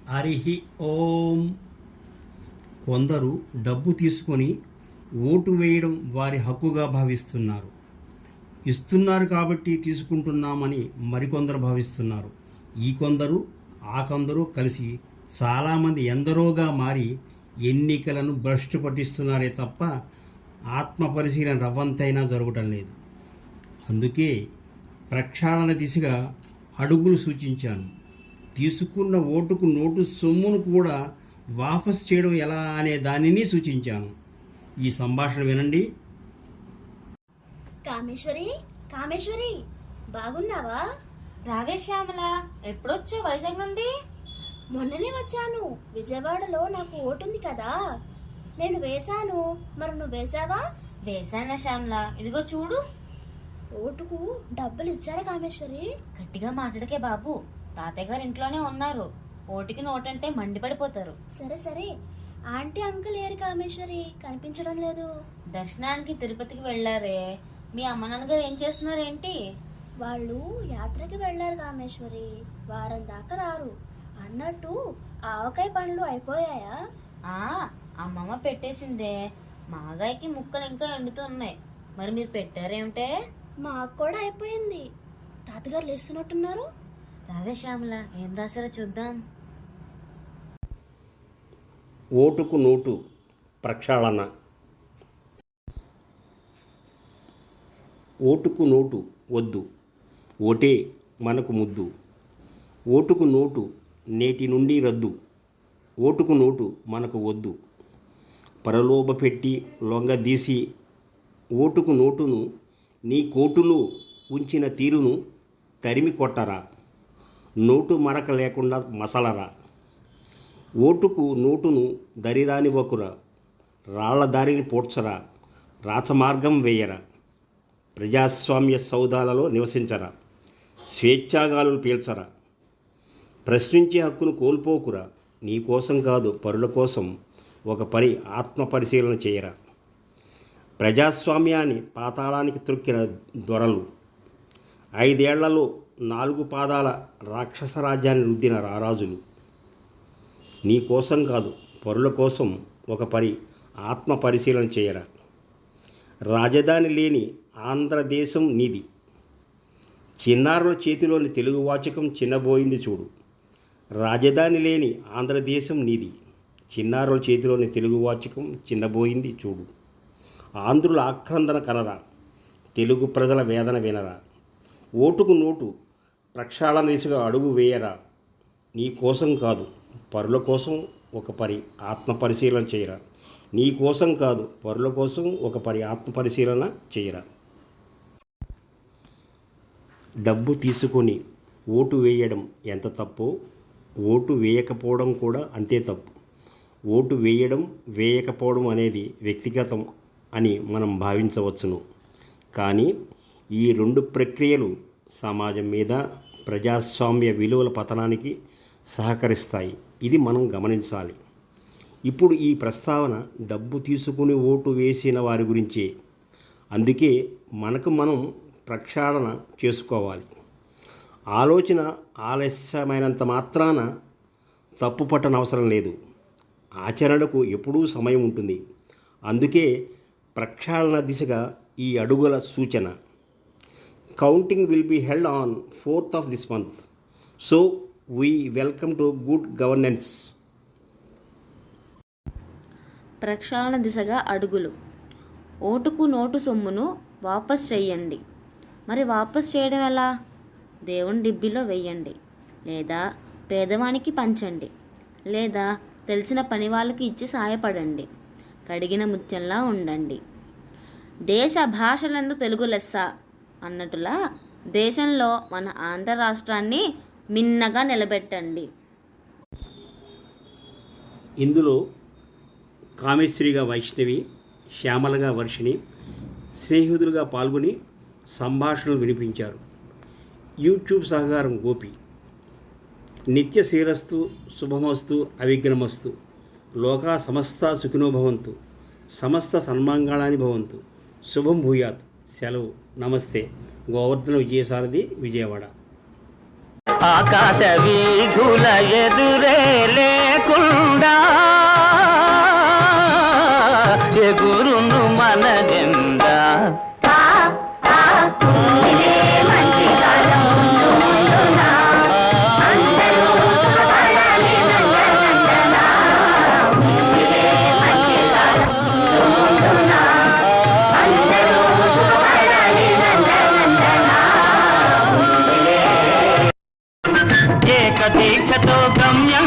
హరి ఓం. కొందరు డబ్బు తీసుకొని ఓటు వేయడం వారి హక్కుగా భావిస్తున్నారు. ఇస్తున్నారు కాబట్టి తీసుకుంటున్నామని మరికొందరు భావిస్తున్నారు. ఈ కొందరు ఆ కొందరు కలిసి చాలామంది ఎందరోగా మారి ఎన్నికలను భ్రష్టు పట్టిస్తున్నారే తప్ప ఆత్మ పరిశీలన రవ్వంతైనా జరగటం లేదు. అందుకే ప్రక్షాళన దిశగా అడుగులు సూచించాను. తీసుకున్న ఓటుకు నోటు సొమ్మును కూడా వాపస్ చేయడం ఎలా అనే దానిని సూచించాను. ఈ సంభాషణ వినండి. కామేశ్వరి, కామేశ్వరి, బాగున్నావా? రావే శ్యామల, ఎప్పుడొచ్చా వైజాగ్ నుండి? మొన్ననే వచ్చాను. విజయవాడలో నాకు ఓటుంది కదా, నేను వేశాను. మరి నువ్వు వేశావా? వేశానా శ్యామల, ఇదిగో చూడు. ఓటుకు డబ్బులు ఇచ్చారా కామేశ్వరి? గట్టిగా మాట్లాడకే బాబు, తాతయ్య గారు ఇంట్లోనే ఉన్నారు. ఓటుకి నోటంటే మండిపడిపోతారు. సరే సరే, ఆంటీ అంకుల్ ఏరు కామేశ్వరి, కనిపించడం లేదు. దర్శనానికి తిరుపతికి వెళ్ళారే. మీ అమ్మ నాన్నగారు ఏం చేస్తున్నారేంటి? వాళ్ళు యాత్రకి వెళ్ళారు కామేశ్వరి, వారం దాకా రారు. అన్నట్టు ఆవకాయ పండ్లు అయిపోయాయా? ఆ అమ్మమ్మ పెట్టేసిందే. మాగాయకి ముక్కలు ఇంకా ఎండుతున్నాయి. మరి మీరు పెట్టారేమిటే? మాకు కూడా అయిపోయింది. తాతగారు లేస్తున్నట్టున్నారు. రావే శ్యామల, ఏం రాశారో చూద్దాం. ఓటుకు నోటు ప్రక్షాళన. ఓటుకు నోటు వద్దు, ఓటే మనకు ముద్దు. ఓటుకు నోటు నేటి నుండి రద్దు, ఓటుకు నోటు మనకు వద్దు. పరలోభ పెట్టి లొంగదీసి ఓటుకు నోటును నీ కోటులో ఉంచిన తీరును తరిమి కొట్టరా, నోటు మరక లేకుండా మసలరా. ఓటుకు నోటును దరిరానివ్వకురా, రాళ్ల దారిని పోడ్చరా, రాచమార్గం వేయరా. ప్రజాస్వామ్య సౌధాలలో నివసించరా, స్వేచ్ఛాగాలులు పీల్చరా. ప్రశ్నించే హక్కును కోల్పోకురా, నీ కోసం కాదు పరుల కోసం ఒక ఆత్మ పరిశీలన చేయరా. ప్రజాస్వామ్యాన్ని పాతాళానికి త్రొక్కిన దొరలు, 5 ఏళ్లలో 4 పాదాల రాక్షస రాజ్యాన్ని రుద్దిన రారాజులు. నీ కోసం కాదు పరుల కోసం ఒక ఆత్మ పరిశీలన చేయరా. రాజధాని లేని ఆంధ్రదేశం నీది, చిన్నారుల చేతిలోని తెలుగు వాచకం చిన్నబోయింది చూడు. రాజధాని లేని ఆంధ్రదేశం నీది, చిన్నారుల చేతిలోని తెలుగు వాచకం చిన్నబోయింది చూడు. ఆంధ్రుల ఆక్రందన కనరా, తెలుగు ప్రజల వేదన వినరా. ఓటుకు నోటు ప్రక్షాళన దిశగా అడుగు వేయరా. నీ కోసం కాదు పరుల కోసం ఒక ఆత్మ పరిశీలన చేయరా. నీ కోసం కాదు పరుల కోసం ఒక ఆత్మ పరిశీలన చేయరా. డబ్బు తీసుకొని ఓటు వేయడం ఎంత తప్పో ఓటు వేయకపోవడం కూడా అంతే తప్పు. ఓటు వేయడం వేయకపోవడం అనేది వ్యక్తిగతం అని మనం భావించవచ్చును. కానీ ఈ 2 ప్రక్రియలు సమాజం మీద ప్రజాస్వామ్య విలువల పతనానికి సహకరిస్తాయి. ఇది మనం గమనించాలి. ఇప్పుడు ఈ ప్రస్తావన డబ్బు తీసుకుని ఓటు వేసిన వారి గురించే. అందుకే మనకు మనం ప్రక్షాళన చేసుకోవాలి. ఆలోచన ఆలస్యమైనంత మాత్రాన తప్పు పట్టనవసరం లేదు. ఆచరణకు ఎప్పుడూ సమయం ఉంటుంది. అందుకే ప్రక్షాళన దిశగా ఈ అడుగుల సూచన. Counting will be held on 4th of this month. So we welcome to good governance. ప్రక్షాళన దిశగా అడుగులు. ఓటుకు నోటు సొమ్మును వాపస్ చెయ్యండి. మరి వాపస్ చేయడం ఎలా? దేవుని డిబ్బీలో వెయ్యండి, లేదా పేదవానికి పంచండి, లేదా తెలిసిన పని వాళ్ళకి ఇచ్చి సాయపడండి. కడిగిన ముత్యంలా ఉండండి. దేశ భాషలందు తెలుగు లెస్స అన్నట్టులా దేశంలో మన ఆంధ్ర రాష్ట్రాన్ని మిన్నగా నిలబెట్టండి. ఇందులో కామేశ్వరిగా వైష్ణవి, శ్యామలగా వర్షిణి స్నేహితులుగా పాల్గొని సంభాషణలు వినిపించారు. యూట్యూబ్ సహకారం గోపి. నిత్య శ్రీరస్తు, శుభమస్తు, అవిఘ్నమస్తు. లోకా సమస్త సుఖినో భవంతు, సమస్త సన్మంగళాని భవంతు. శుభం భూయాత్. సెలవు. నమస్తే. గోవర్ధన విజయసారథి, విజయవాడ. ఆకాశ వీధుల ఎదురే రమ్య